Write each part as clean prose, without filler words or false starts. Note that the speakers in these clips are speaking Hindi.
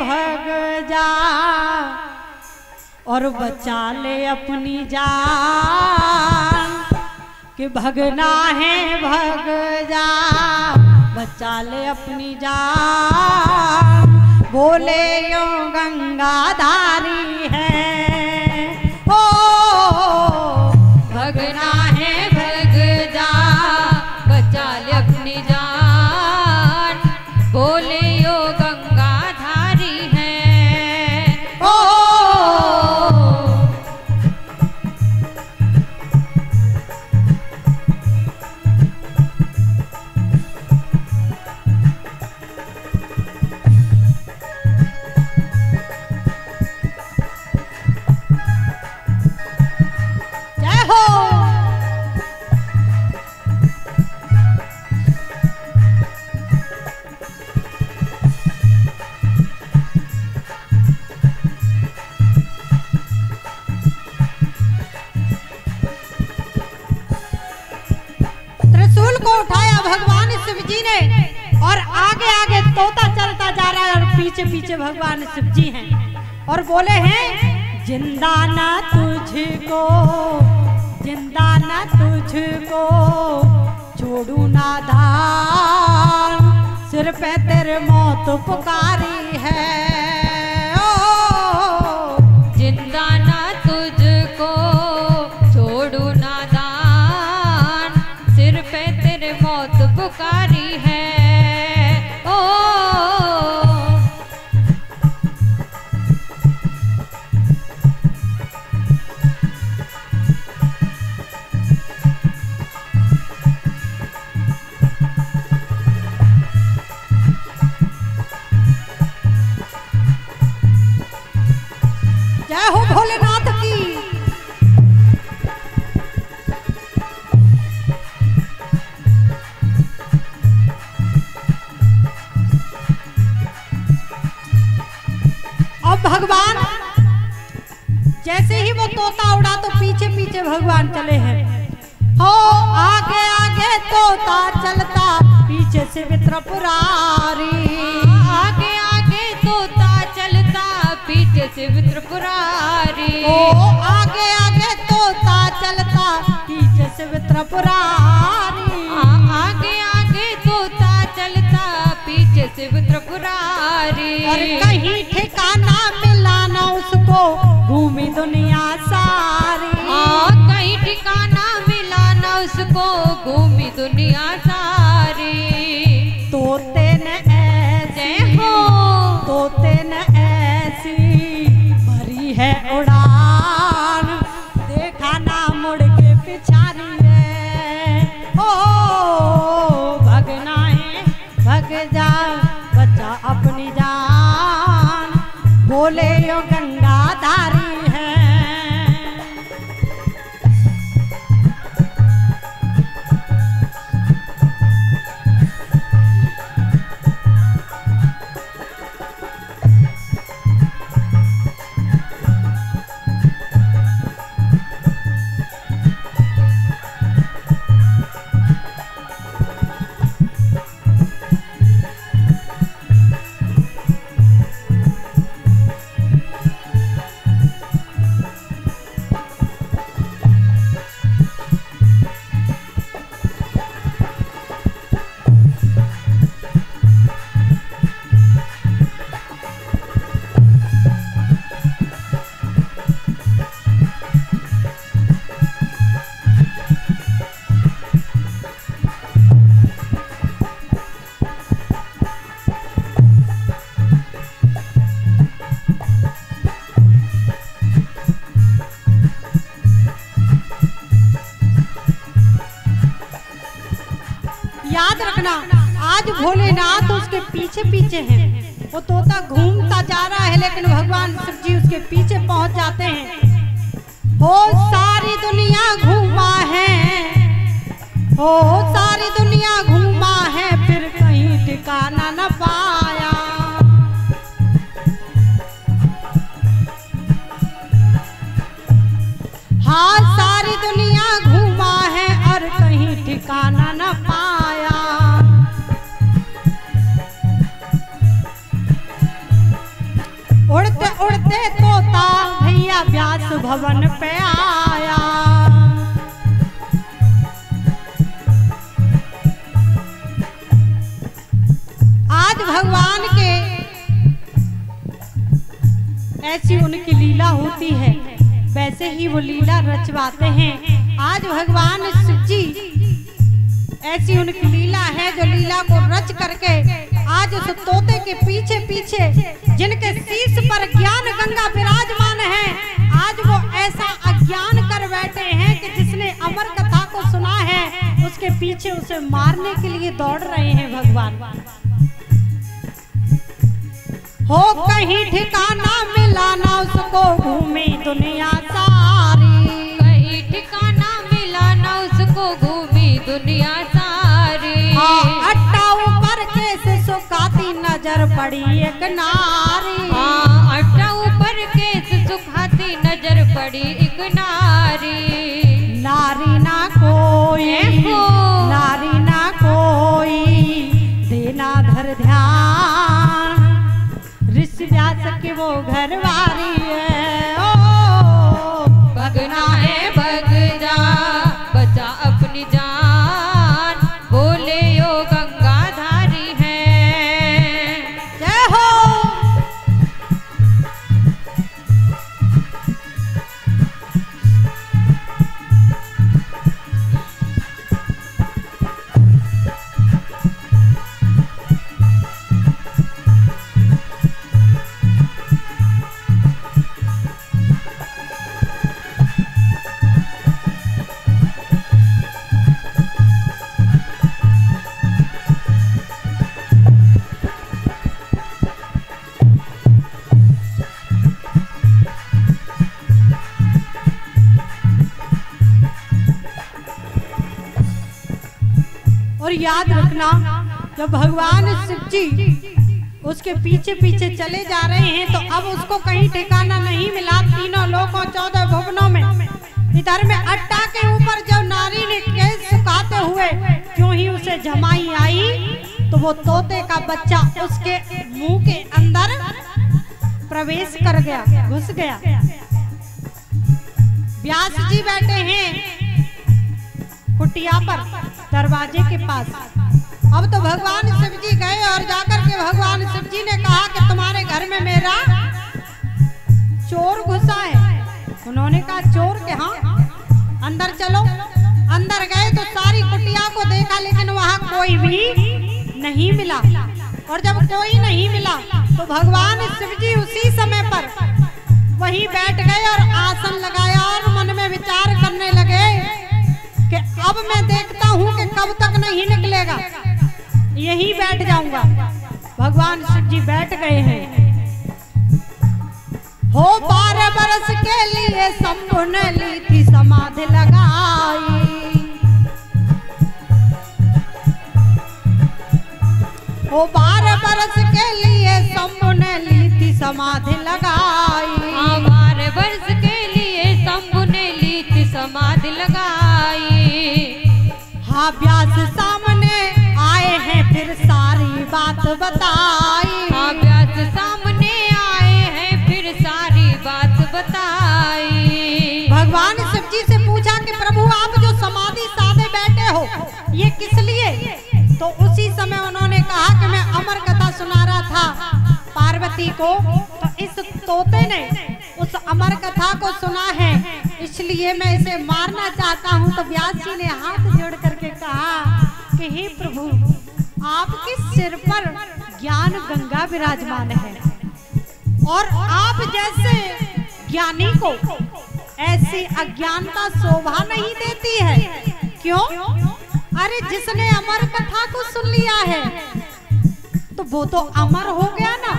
भग जा और बचा ले अपनी जान, कि भगना है भग जा बचा ले अपनी जान। बोले यो गंगाधारी है, ओ भगना है भग जा बचा ले अपनी जान। बोले यो गंगाधारी है, ओ को उठाया भगवान शिव जी ने और आगे आगे तोता चलता जा रहा है और पीछे पीछे भगवान शिव जी हैं और बोले हैं जिंदा न तुझको, जिंदा न तुझको छोड़ू ना धाम, सिर पे तेरे मौत पुकारी है। ओ जिंदा न तुझको छोड़ू ना दान, सिर पे तेरे मौत पुकारी है। ओ जय हो भोलेनाथ की। अब भगवान जैसे ही वो तोता उड़ा तो पीछे पीछे भगवान चले हैं। हो आगे आगे तोता चलता पीछे से त्रिपुरारी, आगे आगे तोता चलता पीछे से त्रिपुरारी। ओ आगे आगे तोता चलता पीछे से त्रिपुरारी, आगे आगे तोता चलता पीछे से त्रिपुरारी। और कहीं ठिकाना मिला ना उसको घूमी दुनिया सारी, कहीं ठिकाना मिला ना उसको घूमी दुनिया सारी। तोते न ऐसे हो, तोते न ऐसी भरी है उड़ान, देखा ना मुड़ के पिछारी है। ओ भगना है भग जा बचा अपनी जान, बोले यो गंगाधारी है। याद रखना आज भोलेनाथ उसके पीछे पीछे हैं। वो तोता घूमता जा रहा है लेकिन भगवान शिव जी उसके पीछे पहुंच जाते हैं। हो सारी दुनिया घूमा है, हो सारी दुनिया घूमा है, फिर कहीं ठिकाना न पाया। हाँ सारी दुनिया घूमा है और कहीं ठिकाना न पाया। उड़ते उड़ते तोता भैया व्यास भवन पे आया। आज भगवान के ऐसी उनकी लीला होती है, वैसे ही वो लीला रचवाते हैं। आज भगवान शिव जी ऐसी उनकी लीला है जो लीला को रच करके आज उस तोते के पीछे पीछे जिनके शीश पर ज्ञान गंगा विराजमान है, आज वो ऐसा अज्ञान कर बैठे हैं कि जिसने अमर कथा को सुना है उसके पीछे उसे मारने के लिए दौड़ रहे हैं भगवान। हो कहीं ठिकाना मिला ना उसको, घूमी दुनिया सारी। कहीं ठिकाना मिला ना उसको, घूमी दुनिया सारी। अट्टा ऊपर कैसे सुखाती नजर पड़ी एक नारी। अट्टा ऊपर कैसे सुखाती नजर पड़ी एक नारी। नारी ना कोई, नारी ना कोई देना धर ध्यान, ऋषि व्यास की वो घरवारी है। ओ भगना है भग जा, बचा अपनी जान, बोले यो गंगाधारी है। जय हो। और याद रखना, जब भगवान शिव जी उसके पीछे पीछे चले जा रहे हैं तो अब उसको कहीं ठिकाना नहीं मिला। तीनों लोगों 14 भुवनों में इधर में अट्टा के ऊपर जब नारी ने केस सुखाते हुए क्यों ही उसे जमाई आई तो वो तोते का बच्चा उसके मुंह के अंदर प्रवेश कर गया, घुस गया। व्यास जी बैठे हैं कुटिया पर दरवाजे के पास। अब तो भगवान शिव जी गए और जाकर के भगवान शिव जी ने कहा कि तुम्हारे घर में मेरा चोर घुसा है। उन्होंने कहा चोर के? हाँ, अंदर चलो। अंदर गए तो सारी कुटिया को देखा लेकिन वहाँ कोई भी नहीं मिला। और जब कोई नहीं मिला तो भगवान शिव जी उसी समय पर वहीं बैठ गए और आसन लगाया और मन में विचार करने लगे कि अब मैं देखता हूँ कि कब तक नहीं निकलेगा, यहीं बैठ जाऊंगा। भगवान शिव जी बैठ गए हैं। हो 12 बरस के लिए शंभु ने ली थी समाधि लगाई। हो 12 बरस के लिए शंभु ने ली थी समाधि लगाई। 12 वर्ष के लिए शंभु ने ली थी समाधि लगाई। हाँ, व्यास सामने आए हैं फिर सारी बात बताई। हाँ, व्यास सामने आए हैं फिर सारी बात बताई। भगवान शिव जी से पूछा कि प्रभु आप जो समाधि साधे बैठे हो ये किस लिए? तो उसी समय उन्होंने कहा कि मैं अमर कथा सुना रहा था पार्वती को, तो इस तोते ने उस अमर कथा को सुना है इसलिए मैं इसे मारना चाहता हूँ। तो व्यास जी ने हाथ जोड़ करके कहा कि हे प्रभु आपके सिर पर ज्ञान गंगा विराजमान है और आप जैसे ज्ञानी को ऐसी अज्ञानता शोभा नहीं देती है। क्यों? अरे जिसने अमर कथा को सुन लिया है तो वो तो अमर हो गया ना।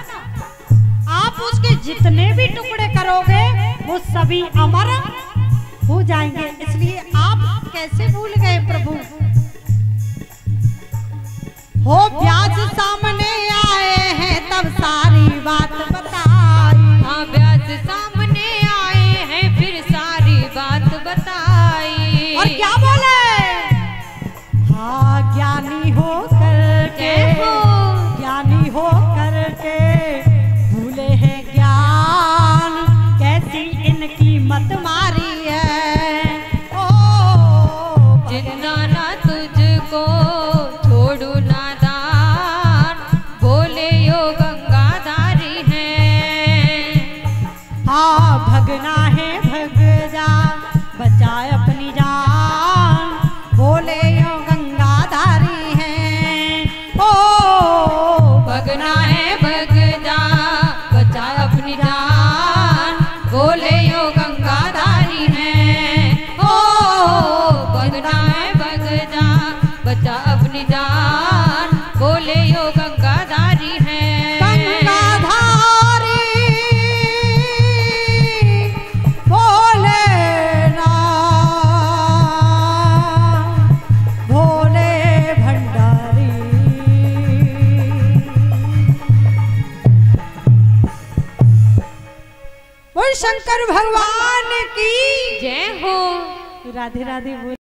आप उसके जितने भी टुकड़े करोगे वो सभी अमर हो जाएंगे, इसलिए आप कैसे भूल गए प्रभु? हो व्यास सामने आए हैं तब सारी बात बताई। हाँ, व्यास सामने आए हैं फिर सारी बात बताई। और क्या बोले? हाँ, ज्ञानी हो करके, ज्ञानी हो करके भूले हैं ज्ञान। हाँ भगना है भग जा बचाए अपनी जान, बोले यो गंगाधारी हैं। ओ भगना है भग जा बचा अपनी जान, बोले यो गंगाधारी हैं। ओ भगना है भग जा बचा अपनी जान, बोले यो गंगाधारी हैं। गंगाधारी बोले ना भोले भंडारी। बोल शंकर भगवान की जय हो। राधे राधे बोल।